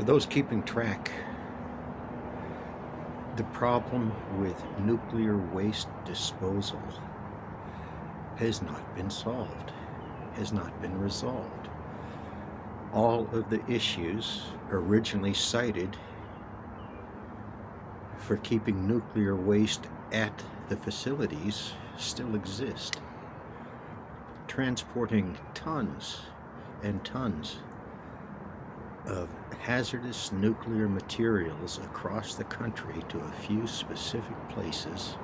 For those keeping track, the problem with nuclear waste disposal has not been solved, has not been resolved. All of the issues originally cited for keeping nuclear waste at the facilities still exist. Transporting tons and tons of hazardous nuclear materials across the country to a few specific places.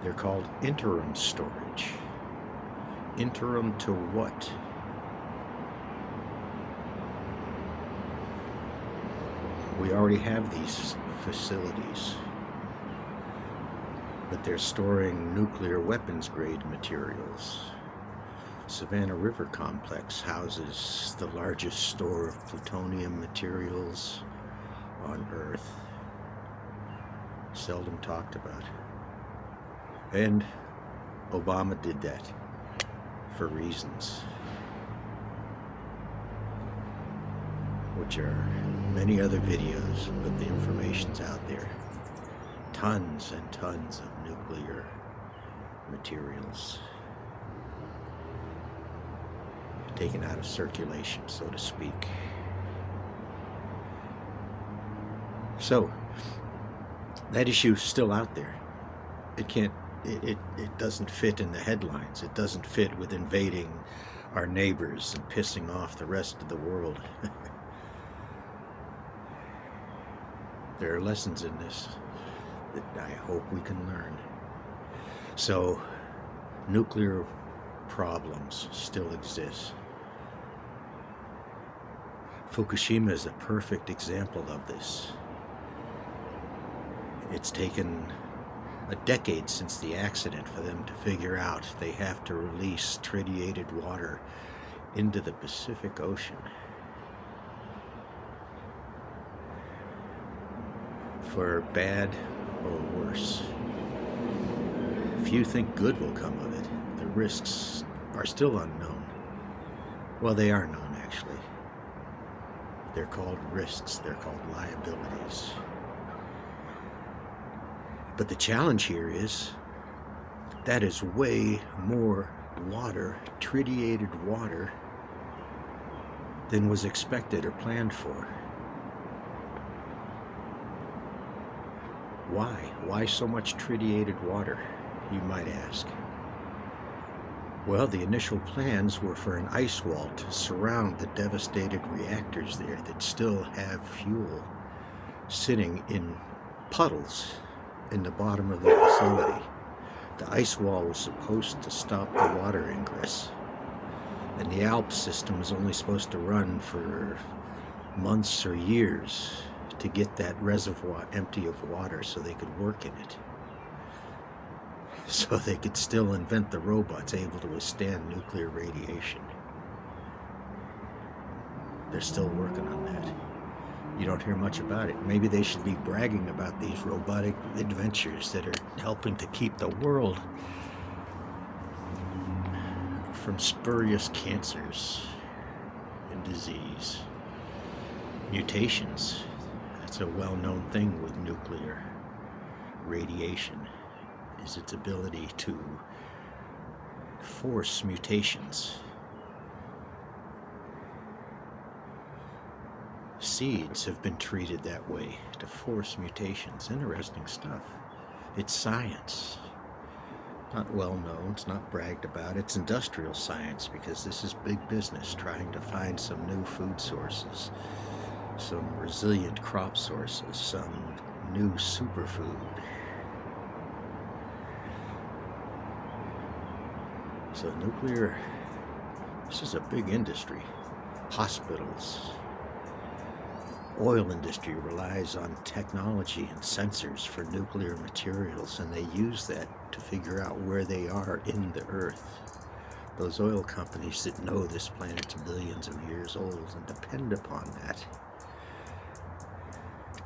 They're called interim storage. Interim to what? We already have these facilities, but they're storing nuclear weapons grade materials. Savannah River Complex houses the largest store of plutonium materials on Earth. Seldom talked about. And Obama did that for reasons, which are many other videos, but the information's out there. Tons and tons of nuclear materials taken out of circulation, so to speak. So that issue's still out there. It doesn't fit in the headlines. It doesn't fit with invading our neighbors and pissing off the rest of the world. There are lessons in this that I hope we can learn. So, nuclear problems still exist. Fukushima is a perfect example of this. It's taken a decade since the accident for them to figure out they have to release tritiated water into the Pacific Ocean. For bad or worse. Few think good will come of it. The risks are still unknown. Well, they are known, actually. They're called risks. They're called liabilities. But the challenge here is that is way more water, tritiated water, than was expected or planned for. Why? Why so much tritiated water, you might ask? Well, the initial plans were for an ice wall to surround the devastated reactors there that still have fuel sitting in puddles in the bottom of the facility. The ice wall was supposed to stop the water ingress, and the ALP system was only supposed to run for months or years to get that reservoir empty of water so they could work in it. So they could still invent the robots able to withstand nuclear radiation. They're still working on that. You don't hear much about it. Maybe they should be bragging about these robotic adventures that are helping to keep the world from spurious cancers and disease. Mutations. That's a well-known thing with nuclear radiation, is its ability to force mutations. Seeds have been treated that way, to force mutations. Interesting stuff. It's science. Not well known, it's not bragged about. It's industrial science, because this is big business trying to find some new food sources, some resilient crop sources, some new superfood. So nuclear, this is a big industry. Hospitals, oil industry relies on technology and sensors for nuclear materials, and they use that to figure out where they are in the earth. Those oil companies that know this planet's billions of years old and depend upon that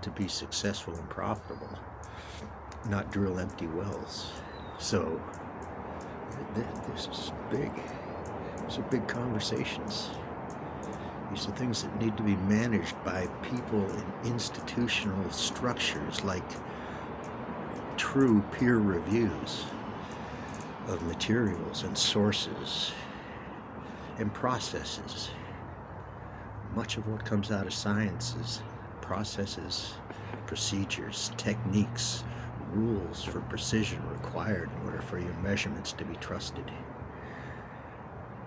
to be successful and profitable, not drill empty wells. So this is big. These are big conversations. These are things that need to be managed by people in institutional structures, like true peer reviews of materials and sources and processes. Much of what comes out of science is processes, procedures, techniques, rules for precision required in order for your measurements to be trusted.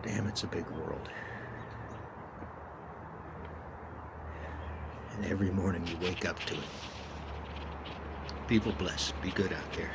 Damn, it's a big world. And every morning you wake up to it. People bless. Be good out there.